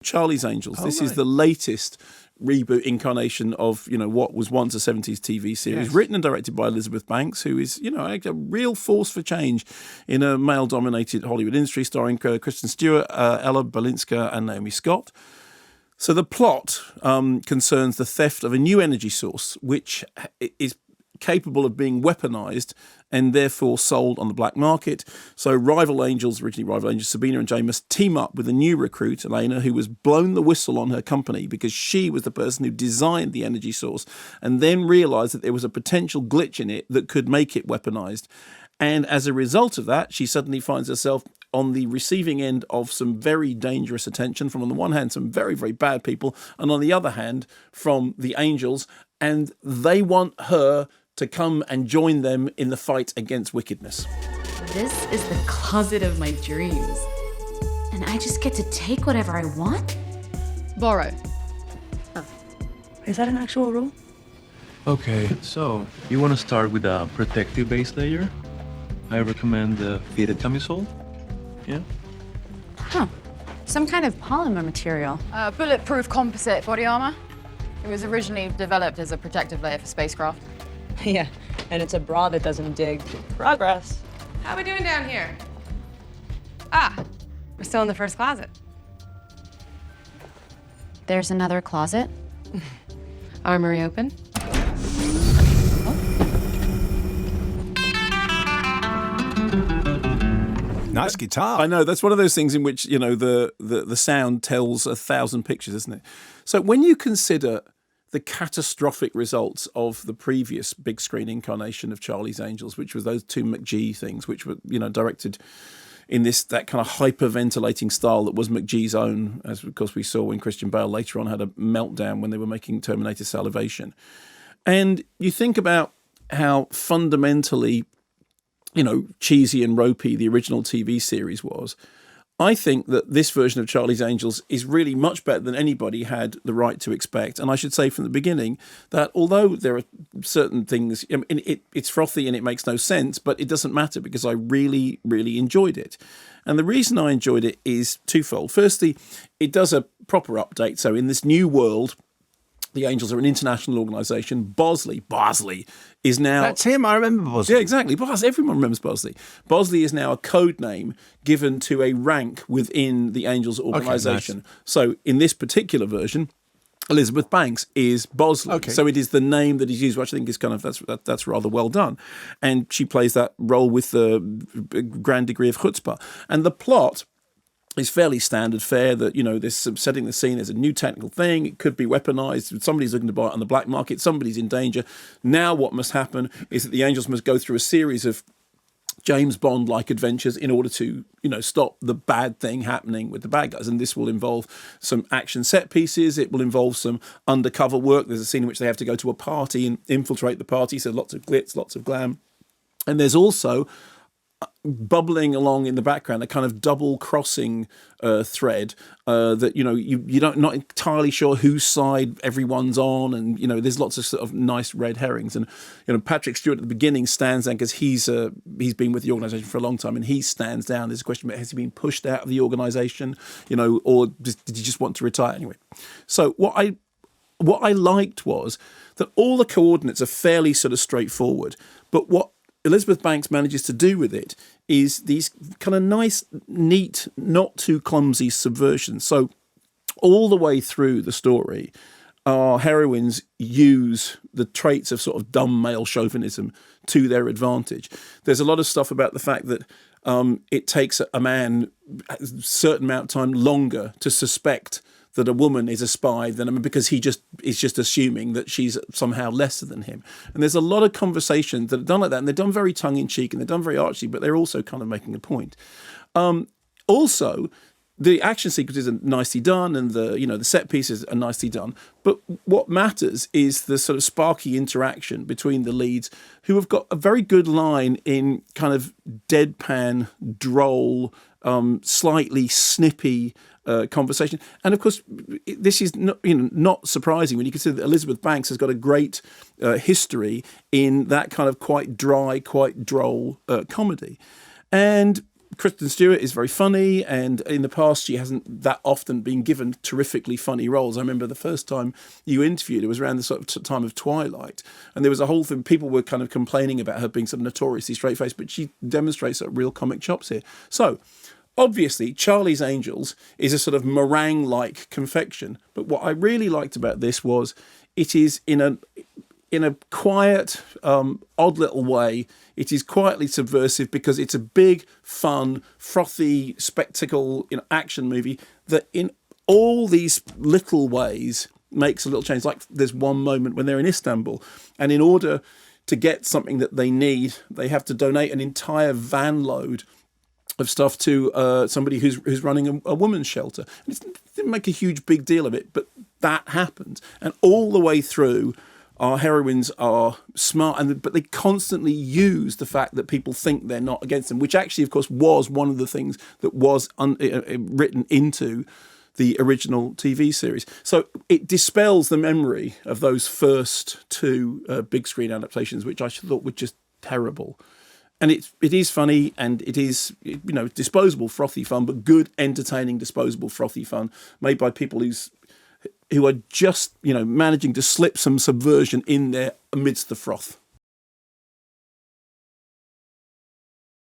Charlie's Angels. This is the latest reboot incarnation of, what was once a 70s TV series, written and directed by Elizabeth Banks, who is, a real force for change in a male-dominated Hollywood industry, starring Kristen Stewart, Ella Balinska, and Naomi Scott. So the plot concerns the theft of a new energy source, which is capable of being weaponized and therefore sold on the black market. So originally rival angels, Sabina and Jay must team up with a new recruit, Elena, who was blown the whistle on her company because she was the person who designed the energy source and then realized that there was a potential glitch in it that could make it weaponized. And as a result of that, she suddenly finds herself on the receiving end of some very dangerous attention from, on the one hand, some very, very bad people, and on the other hand, from the angels. And they want her to come and join them in the fight against wickedness. This is the closet of my dreams. And I just get to take whatever I want? Borrow. Oh. Is that an actual rule? Okay, so you want to start with a protective base layer? I recommend the fitted camisole. Yeah? Huh. Some kind of polymer material. Bulletproof composite body armor. It was originally developed as a protective layer for spacecraft. Yeah, and it's a bra that doesn't dig. Progress. How we doing down here? Ah, we're still in the first closet. There's another closet. Armory open. Nice guitar. I know, that's one of those things in which, the sound tells 1,000 pictures, isn't it? So when you consider the catastrophic results of the previous big screen incarnation of Charlie's Angels, which was those two McGee things, which were, directed in that kind of hyperventilating style that was McGee's own, as of course we saw when Christian Bale later on had a meltdown when they were making Terminator Salivation. And you think about how fundamentally, cheesy and ropey the original TV series was. I think that this version of Charlie's Angels is really much better than anybody had the right to expect. And I should say from the beginning that although there are certain things, it's frothy and it makes no sense, but it doesn't matter because I really, really enjoyed it. And the reason I enjoyed it is twofold. Firstly, it does a proper update. So in this new world, the Angels are an international organisation. Bosley is now... That's him, I remember Bosley. Yeah, exactly. Everyone remembers Bosley. Bosley is now a code name given to a rank within the Angels organisation. Okay, nice. So in this particular version, Elizabeth Banks is Bosley. Okay. So it is the name that is used, which I think is that's rather well done. And she plays that role with a grand degree of chutzpah. And the plot is fairly standard fare that, this setting the scene as a new technical thing. It could be weaponized. Somebody's looking to buy it on the black market. Somebody's in danger. Now what must happen is that the Angels must go through a series of James Bond-like adventures in order to, stop the bad thing happening with the bad guys. And this will involve some action set pieces. It will involve some undercover work. There's a scene in which they have to go to a party and infiltrate the party. So lots of glitz, lots of glam. And there's also bubbling along in the background a kind of double crossing thread that you don't not entirely sure whose side everyone's on, and there's lots of sort of nice red herrings. And Patrick Stewart at the beginning stands down because he's been with the organisation for a long time, and he stands down. There's a question about has he been pushed out of the organisation, or did he just want to retire anyway? So what I liked was that all the coordinates are fairly sort of straightforward, but what Elizabeth Banks manages to do with it is these kind of nice, neat, not too clumsy subversions. So all the way through the story, our heroines use the traits of sort of dumb male chauvinism to their advantage. There's a lot of stuff about the fact that it takes a man a certain amount of time longer to suspect that a woman is a spy because he is just assuming that she's somehow lesser than him. And there's a lot of conversations that are done like that, and they're done very tongue-in-cheek and they're done very archly, but they're also kind of making a point. Also, the action sequences are nicely done, and the set pieces are nicely done. But what matters is the sort of sparky interaction between the leads, who have got a very good line in kind of deadpan, droll, slightly snippy conversation. And of course, this is not surprising when you consider that Elizabeth Banks has got a great history in that kind of quite dry, quite droll comedy. And Kristen Stewart is very funny, and in the past she hasn't that often been given terrifically funny roles. I remember the first time you interviewed, it was around the sort of time of Twilight, and there was a whole thing, people were kind of complaining about her being sort of notoriously straight-faced, but she demonstrates sort of real comic chops here. So, obviously, Charlie's Angels is a sort of meringue-like confection, but what I really liked about this was it is in a quiet, odd little way. It is quietly subversive because it's a big, fun, frothy spectacle, action movie that in all these little ways makes a little change. Like there's one moment when they're in Istanbul, and in order to get something that they need, they have to donate an entire van load of stuff to somebody who's running a women's shelter. And it didn't make a huge big deal of it, but that happened. And all the way through, our heroines are smart, but they constantly use the fact that people think they're not against them, which actually, of course, was one of the things that was written into the original TV series. So it dispels the memory of those first two big screen adaptations, which I thought were just terrible. And it is funny, and it is, disposable frothy fun, but good, entertaining, disposable frothy fun made by people who are just, managing to slip some subversion in there amidst the froth.